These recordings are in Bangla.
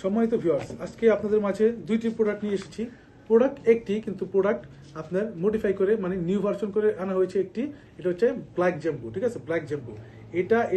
সম্মানিত ভিউয়ার্স, আজকে আপনাদের মাঝে দুইটি প্রোডাক্ট নিয়ে এসেছি। প্রোডাক্ট একটি, কিন্তু প্রোডাক্ট আপনার মডিফাই করে মানে নিউ ভার্সন করে আনা হয়েছে একটি। এটা হচ্ছে ব্ল্যাক জ্যাম্বু, ঠিক আছে, ব্ল্যাক জ্যাম্বু।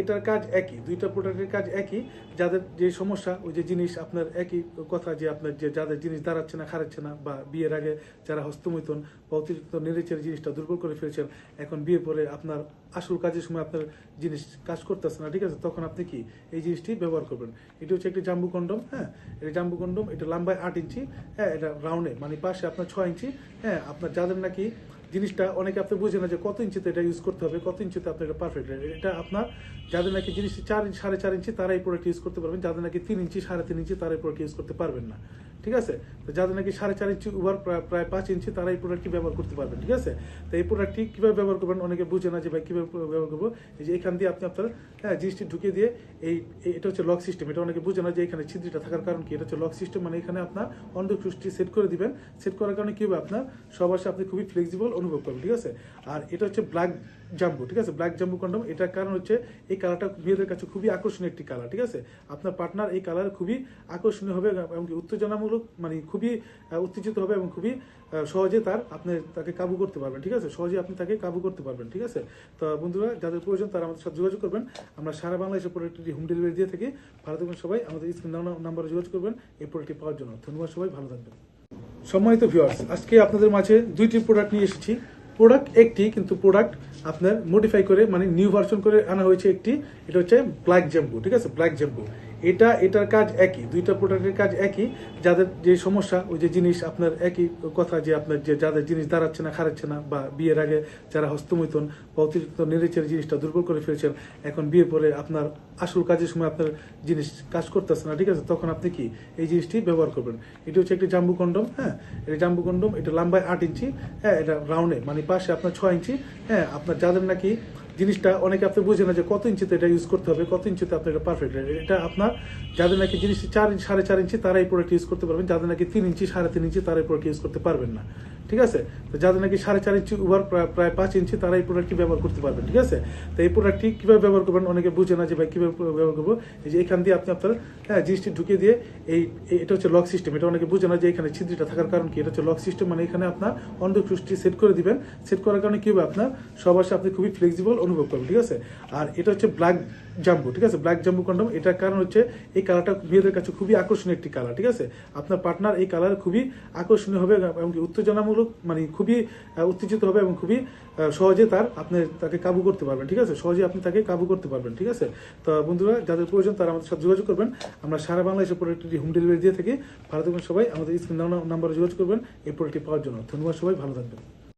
এটার কাজ একই, দুইটা প্রোডাক্টের কাজ একই। যাদের যে সমস্যা, ওই যে জিনিস আপনার একই কথা, যে আপনার যে যাদের জিনিস দাঁড়াচ্ছে না, খারাচ্ছে না, বা বিয়ের আগে যারা হস্তমৈথুন বা অতিরিক্ত নেড়েচেড়ে জিনিসটা দুর্বল করে ফেলছেন, এখন বিয়ের পরে আপনার আসল কাজের সময় আপনার জিনিস কাজ করতেছে না, ঠিক আছে, তখন আপনি কি এই জিনিসটি ব্যবহার করবেন। এটি হচ্ছে একটি জাম্বু কন্ডম। হ্যাঁ, এটা জাম্বু কন্ডম। এটা লম্বায় 8 ইঞ্চি। হ্যাঁ, এটা রাউন্ডে মানে পাশে আপনার 6 ইঞ্চি। হ্যাঁ, আপনার যাদের নাকি জিনিসটা অনেকে আপনি বুঝে না যে কত ইঞ্চিতে এটা ইউজ করতে হবে, কত ইঞ্চিতে আপনার এটা পারফেক্ট। এটা আপনার যাদের নাকি জিনিসটি 4.5 ইঞ্চি তারা এই প্রোডাক্ট ইউজ করতে পারবেন। যাদের নাকি 3 ইঞ্চি 3.5 ইঞ্চি তারা এই প্রোডাক্ট ইউজ করতে পারবেন না, ঠিক আছে। তো যাদের নাকি 4.5 ইঞ্চি ওভার প্রায় 5 ইঞ্চি তারা এই প্রোডাক্টটি ব্যবহার করতে পারবেন, ঠিক আছে। তো এই প্রোডাক্টটি কীভাবে ব্যবহার করবেন অনেকে বুঝে না যে ভাই কীভাবে ব্যবহার করবো। এই যে এখান দিয়ে আপনি আপনার জিনিসটি ঢুকিয়ে দিয়ে এটা হচ্ছে লক সিস্টেম। এটা অনেকে বুঝে না যে এখানে ছিদ্রটা থাকার কারণ কি। এটা হচ্ছে লক সিস্টেম, মানে এখানে আপনার অন্ডকোষটি সেট করে দিবেন। সেট করার কারণে কি হবে, আপনার সবাসে আপনি খুবই ফ্লেক্সিবল অনুভব করবেন, ঠিক আছে। আর এটা হচ্ছে ব্ল্যাক জাম্বু, ঠিক আছে, ব্ল্যাক জাম্বু কন্ডম। এটার কারণ হচ্ছে এই কালারটা মেয়েদের কাছে খুবই আকর্ষণীয় একটি কালার, ঠিক আছে। আপনার পার্টনার এই কালার খুবই আকর্ষণীয় হবে এবং উত্তেজনামূলক, মানে খুবই উত্তেজিত হবে এবং খুবই সহজে তাকে কাবু করতে পারবেন, ঠিক আছে। সহজে আপনি তাকে কাবু করতে পারবেন, ঠিক আছে। তো বন্ধুরা, যাদের প্রয়োজন তারা আমাদের সাথে যোগাযোগ করবেন। আমরা সারা বাংলাদেশের প্রোডাক্টটি হোম ডেলিভারি দিয়ে থাকি। ভালো থাকবেন সবাই। আমাদের স্ক্রিন নাম্বারে যোগাযোগ করবেন এই প্রোডাক্টটি পাওয়ার জন্য। ধন্যবাদ, সবাই ভালো থাকবেন। সম্মানিত ভিউয়ার্স, আজকে আপনাদের মাঝে দুইটি প্রোডাক্ট নিয়ে এসেছি। প্রোডাক্ট একটি, কিন্তু প্রোডাক্ট আপনার মডিফাই করে মানে নিউ ভার্সন করে আনা হয়েছে একটি। এটা হচ্ছে ব্ল্যাক জ্যাম্বু, ঠিক আছে, ব্ল্যাক জ্যাম্বু। এটার কাজ একই, দুইটা প্রোডাক্টের কাজ একই। যাদের যে সমস্যা, ওই যে জিনিস আপনার একই কথা, যে আপনার যে যাদের জিনিস দাঁড়াচ্ছে না, খারাচ্ছে না, বা বিয়ের আগে যারা হস্তমৈথুন বা অতিরিক্ত নেড়েচেড়ে জিনিসটা দুর্বল করে ফেলছেন, এখন বিয়ের পরে আপনার আসল কাজের সময় আপনার জিনিস কাজ করতেছে না, ঠিক আছে, তখন আপনি কি এই জিনিসটি ব্যবহার করবেন। এটি হচ্ছে একটি জাম্বু কন্ডম। হ্যাঁ, এটা জাম্বু কন্ডম। এটা লম্বায় 8 ইঞ্চি। হ্যাঁ, এটা রাউন্ডে মানে পাশে আপনার 6 ইঞ্চি। হ্যাঁ, আপনার যাদের নাকি জিনিসটা অনেকে আপনি বুঝে না যে কত ইঞ্চিতে এটা ইউজ করতে হবে, কত ইঞ্চিতে আপনার এটা পারফেক্ট। এটা আপনার যাদের নাকি জিনিসটি 4.5 ইঞ্চি তারা এই প্রোডাক্ট ইউজ করতে পারবেন। যাদের নাকি 3 ইঞ্চি 3.5 ইঞ্চি তারা এই প্রোডাক্ট ইউজ করতে পারবেন না, ঠিক আছে। তো যাদের নাকি 4.5 ইঞ্চি ওভার প্রায় 5 ইঞ্চি তারা এই প্রোডাক্টটি ব্যবহার করতে পারবেন, ঠিক আছে। তো এই প্রোডাক্টটি কীভাবে ব্যবহার করবেন অনেকে বুঝে না যে ভাই কীভাবে ব্যবহার করবো। এই যে এখান দিয়ে আপনি আপনার জিনিসটি ঢুকিয়ে দিয়ে এটা হচ্ছে লক সিস্টেম। এটা অনেকে বুঝে না যে এখানে ছিদ্রটা থাকার কারণ কি। এটা হচ্ছে লক সিস্টেম, মানে এখানে আপনার অন্ডকোষটি সেট করে দিবেন। সেট করার কারণে কি হবে, আপনার সবাসে আপনি খুবই ফ্লেক্সিবল অনুভব করবেন, ঠিক আছে। আর এটা হচ্ছে ব্ল্যাক জাম্বু, ঠিক আছে, ব্ল্যাক জাম্বু কন্ডম। এটার কারণ হচ্ছে এই কালারটা মেয়েদের কাছে খুবই আকর্ষণীয় একটি কালার, ঠিক আছে। আপনার পার্টনার এই কালার খুবই আকর্ষণীয় হবে এবং উত্তেজনামূলক, মানে খুবই উত্তেজিত হবে এবং খুবই সহজে আপনি তাকে কাবু করতে পারবেন, ঠিক আছে। সহজে আপনি তাকে কাবু করতে পারবেন, ঠিক আছে। তো বন্ধুরা, যাদের প্রয়োজন তারা আমাদের সাথে যোগাযোগ করবেন। আমরা সারা বাংলাদেশের প্রোডাক্টটি হোম ডেলিভারি দিয়ে থাকি। ভালো থাকবেন সবাই। আমাদের স্ক্রিন নাম্বারে যোগাযোগ করবেন এই প্রোডাক্টটি পাওয়ার জন্য। ধন্যবাদ, সবাই ভালো থাকবেন।